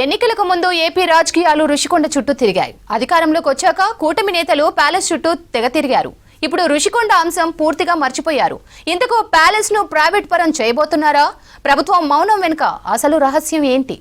ఎన్నికలకు ముందు ఏపీ రాజకీయాలు రుషికొండ చుట్టూ తిరిగాయి. అధికారంలోకి వచ్చాక కూటమి నేతలు ప్యాలెస్ చుట్టూ తెగ తిరిగారు. ఇప్పుడు రుషికొండ అంశం పూర్తిగా మర్చిపోయారు. ఇంతకు ప్యాలెస్ ను ప్రైవేట్ పరం చేయబోతున్నారా? ప్రభుత్వం మౌనం వెనుక అసలు రహస్యం ఏంటి?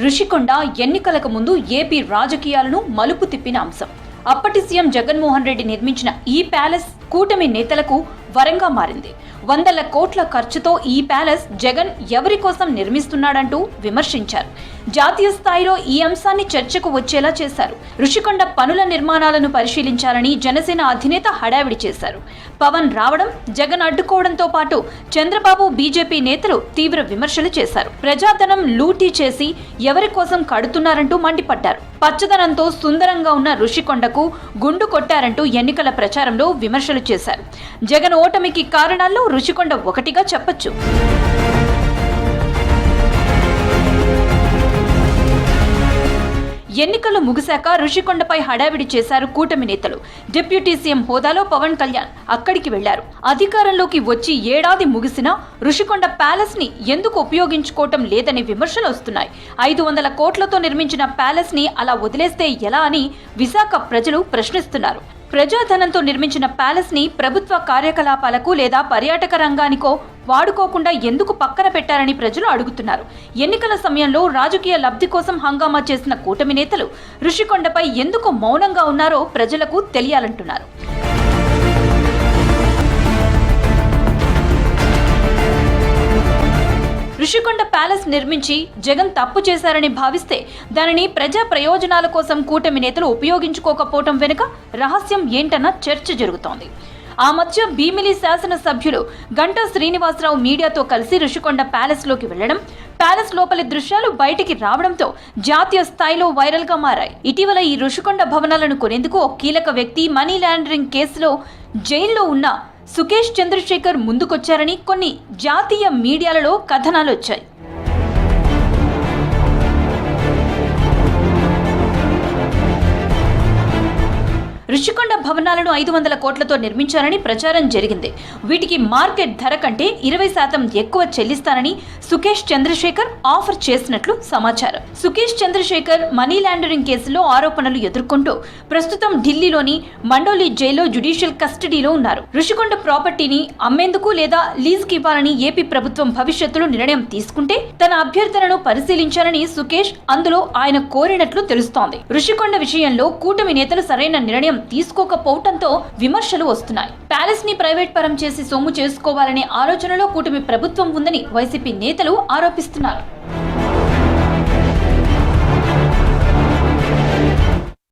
రుషికొండ ఎన్నికలకు ముందు ఏపీ రాజకీయాలను మలుపు తిప్పిన అంశం. అప్పటి సీఎం జగన్మోహన్ రెడ్డి నిర్మించిన ఈ ప్యాలెస్ కూటమి నేతలకు వరంగా మారింది. వందల కోట్ల ఖర్చుతో ఈ ప్యాలెస్ జగన్ ఎవరి కోసం నిర్మిస్తున్నాడంటూ విమర్శించారు. జాతీయ స్థాయిలో ఈ అంశాన్ని చర్చకు వచ్చేలా చేశారు. రుషికొండ పనుల నిర్మాణాలను పరిశీలించాలని జనసేన అధినేత హడావిడి చేశారు. పవన్ రావడం, జగన్ అడ్డుకోవడంతో పాటు చంద్రబాబు, బీజేపీ నేతలు తీవ్ర విమర్శలు చేశారు. ప్రజాధనం లూటీ చేసి ఎవరి కోసం కడుతున్నారంటూ మండిపడ్డారు. పచ్చదనంతో సుందరంగా ఉన్న రుషికొండకు గుండు కొట్టారంటూ ఎన్నికల ప్రచారంలో విమర్శలు చేశారు. జగన్ ఓటమికి కారణాల్లో రుషికొండ ఒకటిగా చెప్పొచ్చు. ఎన్నికలు ముగిశాక రుషికొండపై హడావిడి చేశారు కూటమి నేతలు. డిప్యూటీ సీఎం హోదాలో పవన్ కళ్యాణ్ అక్కడికి వెళ్లారు. అధికారంలోకి వచ్చి ఏడాది ముగిసినా రుషికొండ ప్యాలెస్ ని ఎందుకు ఉపయోగించుకోవటం లేదని విమర్శలు వస్తున్నాయి. 500 కోట్లతో నిర్మించిన ప్యాలెస్ ని అలా వదిలేస్తే ఎలా అని విశాఖ ప్రజలు ప్రశ్నిస్తున్నారు. ప్రజాధనంతో నిర్మించిన ప్యాలెస్ ని ప్రభుత్వ కార్యకలాపాలకు లేదా పర్యాటక రంగానికో వాడుకోకుండా ఎందుకు పక్కన పెట్టారని ప్రజలు అడుగుతున్నారు. ఎన్నికల సమయంలో రాజకీయ లబ్ధి కోసం హంగామా చేసిన కూటమి నేతలు రుషికొండపై ఎందుకు మౌనంగా ఉన్నారో ప్రజలకు తెలియాలంటున్నారు. రుషికొండ ప్యాలెస్ నిర్మించి జగన్ తప్పు చేశారని భావిస్తే దానిని ప్రజా ప్రయోజనాల కోసం కూటమి నేతలు ఉపయోగించుకోకపోవటం వెనుక రహస్యం ఏంటన్న చర్చ జరుగుతోంది. ఆ మధ్య భీమిలి శాసనసభ్యులు గంటా శ్రీనివాసరావు మీడియాతో కలిసి రుషికొండ ప్యాలెస్ లోకి వెళ్లడం, ప్యాలెస్ లోపలి దృశ్యాలు బయటికి రావడంతో జాతీయ స్థాయిలో వైరల్ గా మారాయి. ఇటీవల ఈ రుషికొండ భవనాలను కొనేందుకు ఒక కీలక వ్యక్తి మనీ లాండరింగ్ కేసులో జైల్లో ఉన్న సుకేష్ చంద్రశేఖర్ ముందుకొచ్చారని కొన్ని జాతీయ మీడియాలలో కథనాలు వచ్చాయి. రుషికొండ భవనాలను 500 కోట్లతో నిర్మించారని ప్రచారం జరిగింది. వీటికి మార్కెట్ ధర కంటే 20% ఎక్కువ చెల్లిస్తానని సుకేష్ చంద్రశేఖర్ ఆఫర్ చేసినట్లు సమాచారం. సుకేష్ చంద్రశేఖర్ మనీ లాండరింగ్ కేసులో ఆరోపణలు ఎదుర్కొంటూ ప్రస్తుతం ఢిల్లీలోని మండోలి జైల్లో జ్యుడిషియల్ కస్టడీలో ఉన్నారు. రుషికొండ ప్రాపర్టీని అమ్మేందుకు లేదా లీజ్కి ఇవ్వాలని ఏపీ ప్రభుత్వం భవిష్యత్తులో నిర్ణయం తీసుకుంటే తన అభ్యర్థనను పరిశీలించాలని సుకేష్ అందులో ఆయన కోరినట్లు తెలుస్తోంది. రుషికొండ విషయంలో కూటమి నేతలు సరైన నిర్ణయం తీసుకోకపోవడంతో విమర్శలు వస్తున్నాయి. ప్యాలెస్ ని ప్రైవేట్ పరం చేసి సొమ్ము చేసుకోవాలనే ఆలోచనలో కూటమి ప్రభుత్వం ఉందని వైసీపీ నేతలు ఆరోపిస్తున్నారు.